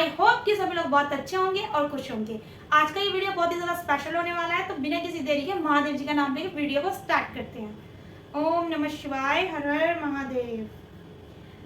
I hope कि सभी लोग बहुत अच्छे होंगे और खुश होंगे। आज का ये वीडियो बहुत ही ज़्यादा स्पेशल होने वाला है, तो बिना किसी देरी के महादेव जी का नाम लेके वीडियो को स्टार्ट करते हैं। ओम नमः शिवाय, हर हर महादेव।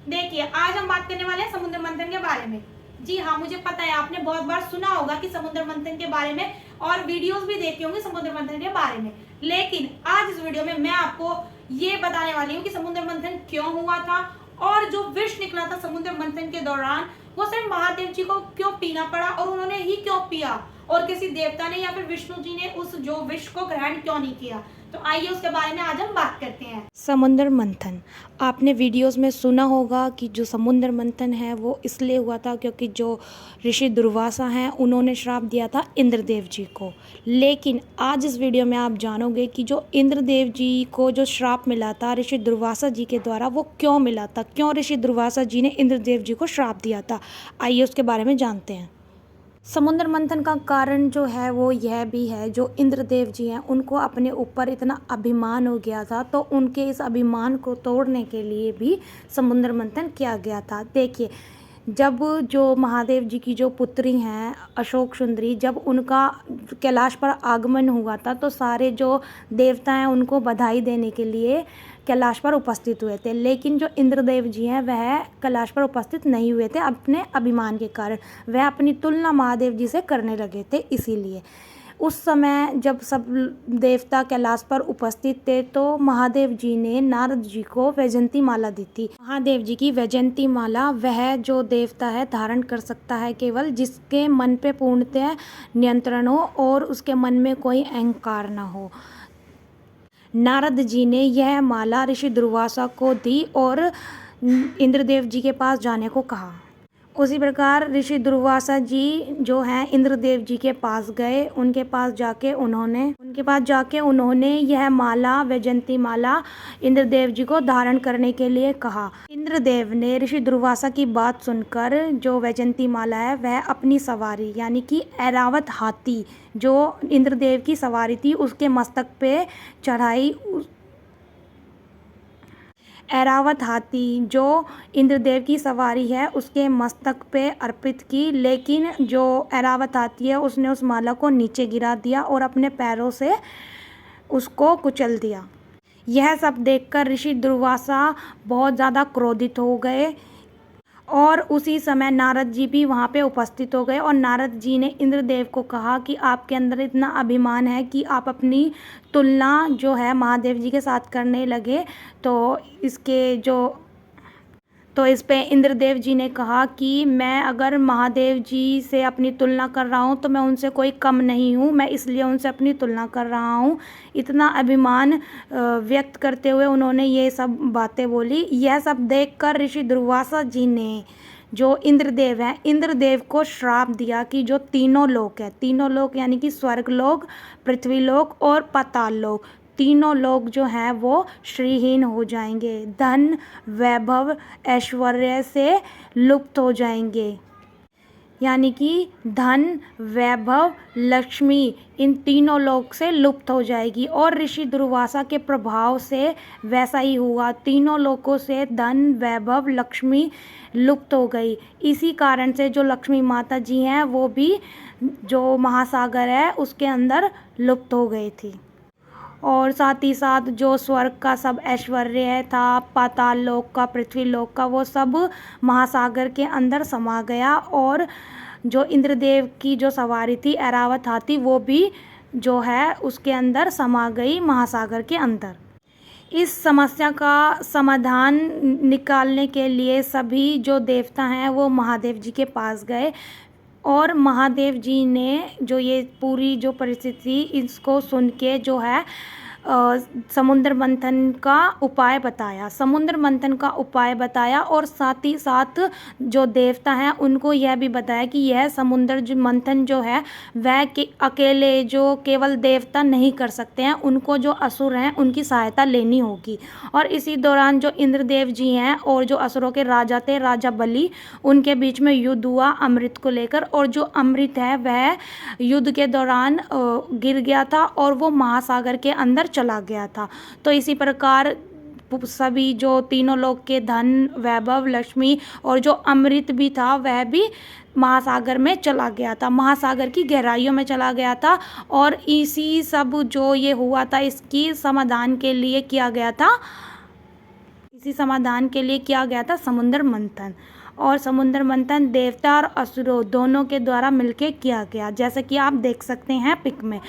देखिए, आज हम बात करने वाले हैं समुद्र मंथन के बारे में। जी हाँ, मुझे पता है आपने बहुत बार सुना होगा कि समुद्र मंथन के बारे में, और वीडियोस भी देखे होंगे समुद्र मंथन के बारे में। लेकिन आज इस वीडियो में मैं आपको ये बताने वाली हूँ कि समुद्र मंथन क्यों हुआ था, और जो विष निकला था समुद्र मंथन के दौरान वो सिर्फ महादेव जी को क्यों पीना पड़ा, और उन्होंने ही क्यों पिया, और किसी देवता ने या फिर विष्णु जी ने उस जो विष को ग्रहण क्यों नहीं किया। तो आइए उसके बारे में आज हम बात करते हैं। समुद्र मंथन, आपने वीडियोस में सुना होगा कि जो समुद्र मंथन है वो इसलिए हुआ था क्योंकि जो ऋषि दुर्वासा हैं उन्होंने श्राप दिया था इंद्रदेव जी को। लेकिन आज इस वीडियो में आप जानोगे कि जो इंद्रदेव जी को जो श्राप मिला था ऋषि दुर्वासा जी के द्वारा, वो क्यों मिला था, क्यों ऋषि दुर्वासा जी ने इंद्रदेव जी को श्राप दिया था। आइए उसके बारे में जानते हैं। समुद्र मंथन का कारण जो है वो यह भी है, जो इंद्रदेव जी हैं उनको अपने ऊपर इतना अभिमान हो गया था, तो उनके इस अभिमान को तोड़ने के लिए भी समुद्र मंथन किया गया था। देखिए, जब जो महादेव जी की जो पुत्री हैं अशोक सुंदरी, जब उनका कैलाश पर आगमन हुआ था तो सारे जो देवता हैं उनको बधाई देने के लिए कैलाश पर उपस्थित हुए थे। लेकिन जो इंद्रदेव जी हैं वह कैलाश पर उपस्थित नहीं हुए थे अपने अभिमान के कारण। वह अपनी तुलना महादेव जी से करने लगे थे। इसीलिए उस समय जब सब देवता कैलाश पर उपस्थित थे तो महादेव जी ने नारद जी को वैजयंती माला दी थी। महादेव जी की वैजयंती माला वह जो देवता है धारण कर सकता है केवल जिसके मन पे पूर्णतः नियंत्रण हो और उसके मन में कोई अहंकार ना हो। नारद जी ने यह माला ऋषि दुर्वासा को दी और इंद्रदेव जी के पास जाने को कहा। उसी प्रकार ऋषि दुर्वासा जी जो हैं इंद्रदेव जी के पास गए। उनके पास जाके उन्होंने यह माला, वैजयंती माला, इंद्रदेव जी को धारण करने के लिए कहा। इंद्रदेव ने ऋषि दुर्वासा की बात सुनकर जो वैजयंती माला है वह अपनी सवारी यानी कि ऐरावत हाथी जो इंद्रदेव की सवारी थी उसके मस्तक पे चढ़ाई। ऐरावत हाथी जो इंद्रदेव की सवारी है उसके मस्तक पे अर्पित की, लेकिन जो ऐरावत हाथी है उसने उस माला को नीचे गिरा दिया और अपने पैरों से उसको कुचल दिया। यह सब देखकर ऋषि दुर्वासा बहुत ज़्यादा क्रोधित हो गए और उसी समय नारद जी भी वहाँ पे उपस्थित हो गए। और नारद जी ने इंद्रदेव को कहा कि आपके अंदर इतना अभिमान है कि आप अपनी तुलना जो है महादेव जी के साथ करने लगे। तो इस पे इंद्रदेव जी ने कहा कि मैं अगर महादेव जी से अपनी तुलना कर रहा हूँ तो मैं उनसे कोई कम नहीं हूँ, मैं इसलिए उनसे अपनी तुलना कर रहा हूँ। इतना अभिमान व्यक्त करते हुए उन्होंने ये सब बातें बोली। यह सब देखकर ऋषि दुर्वासा जी ने जो इंद्रदेव हैं इंद्रदेव को श्राप दिया कि जो तीनों लोक है, तीनों लोक यानी कि स्वर्ग लोक, पृथ्वी लोक और पाताल लोक, तीनों लोग जो हैं वो श्रीहीन हो जाएंगे, धन वैभव ऐश्वर्य से लुप्त हो जाएंगे। यानी कि धन वैभव लक्ष्मी इन तीनों लोक से लुप्त हो जाएगी। और ऋषि दुर्वासा के प्रभाव से वैसा ही हुआ, तीनों लोकों से धन वैभव लक्ष्मी लुप्त हो गई। इसी कारण से जो लक्ष्मी माता जी हैं वो भी जो महासागर है उसके अंदर लुप्त हो गई थी। और साथ ही साथ जो स्वर्ग का सब ऐश्वर्य था, पाताल लोक का, पृथ्वी लोक का, वो सब महासागर के अंदर समा गया। और जो इंद्रदेव की जो सवारी थी ऐरावत हाथी वो भी जो है उसके अंदर समा गई महासागर के अंदर। इस समस्या का समाधान निकालने के लिए सभी जो देवता हैं वो महादेव जी के पास गए और महादेव जी ने जो ये पूरी जो परिस्थिति इसको सुन के जो है समुद्र मंथन का उपाय बताया। समुद्र मंथन का उपाय बताया और साथ ही साथ जो देवता हैं उनको यह भी बताया कि यह समुद्र मंथन जो है वह अकेले जो केवल देवता नहीं कर सकते हैं, उनको जो असुर हैं उनकी सहायता लेनी होगी। और इसी दौरान जो इंद्रदेव जी हैं और जो असुरों के राजा थे, राजा बलि, उनके बीच में युद्ध हुआ अमृत को लेकर। और जो अमृत है वह युद्ध के दौरान गिर गया था और वो महासागर के अंदर चला गया था। तो इसी प्रकार सभी जो तीनों लोक के धन, वैभव, लक्ष्मी और जो अमृत भी था वह भी महासागर में चला गया था, महासागर की गहराइयों में चला गया था। और इसी सब जो ये हुआ था इसकी समाधान के लिए किया गया था समुद्र मंथन। और समुद्र मंथन देवता और असुरों दोनों के द्वारा मिलके किया गया, जैसे कि आप देख सकते हैं पिक में।